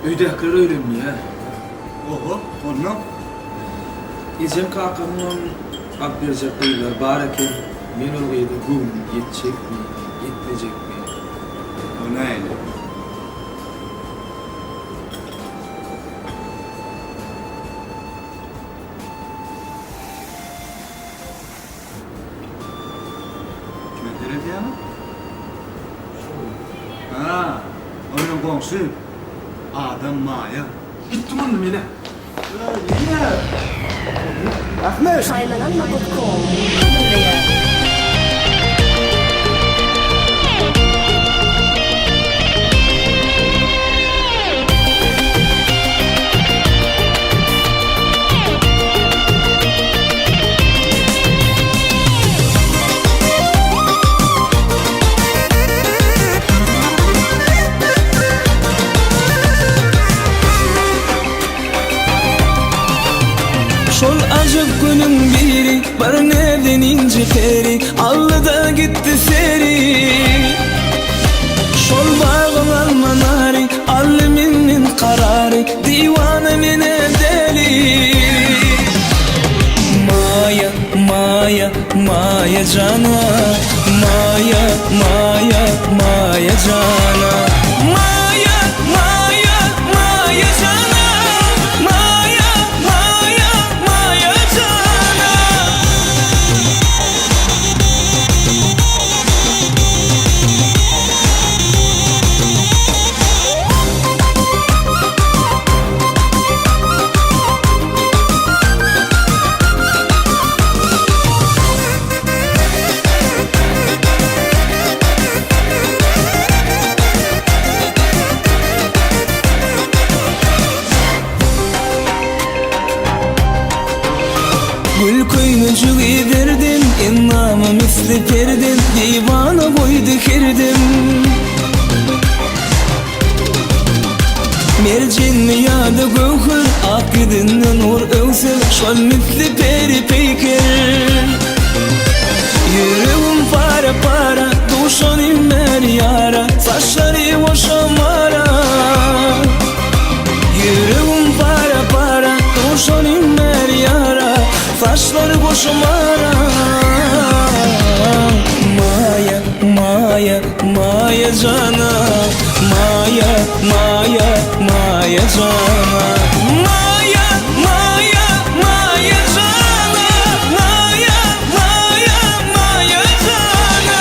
Üydekleri öğrenmeye. Oho, ondan. Ecem kakamdan ak verecek duyular bar eken men ol geydi güm yetecek mi, yetmeyecek mi? O ne öyle? Kime deredi ya? Ha, onun komşu. Adam Maya. Gittim onu mene. Ahmet! Kaylananma.com Buraya. Şol acık günün biri var nereden ince peri aldı da gitti seri. Şol bağlar manari alliminin kararı divane mine deli. Maya Maya Maya cana Maya Maya Maya cana Maya Maya Maya cana Maya Maya Maya cana. Gül koynucu verdin, innamı misli perdin, divana boy dikirdim. Mercin mi yadı gövhür, ak gidinne nur övsel, şol misli peri peyker. Yüreğim para para, duşan inmer yara, saçları boşamara. Yüreğim para para, duşan inmer yara, saçları boşamara. Maya Maya Maya cana Maya Maya Maya cana Maya Maya Maya cana Maya Maya Maya cana.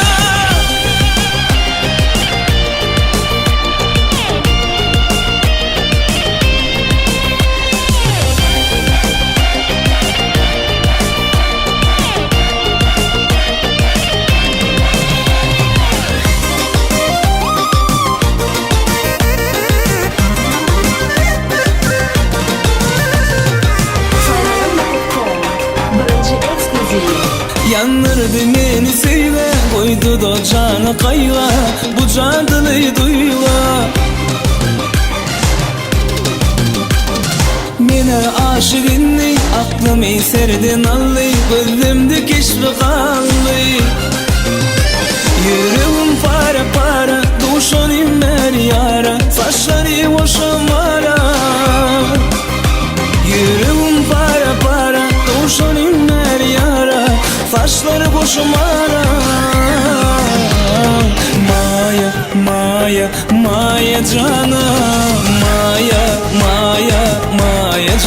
Kaylananma.com Birinci ekskluzivi. Yanırdı beni söyle, koydu da canı kayla, bu cadılığı duyla. Mene aşık inni, aklım eserden allı, gözümde keşfi kallı. Yüreğim para para, duşan inmer yara, saçları boşamara. Yüreğim para para, duşan inmer yara, saçları boşamara. Maya Maya Maya cana Maya Maya Maya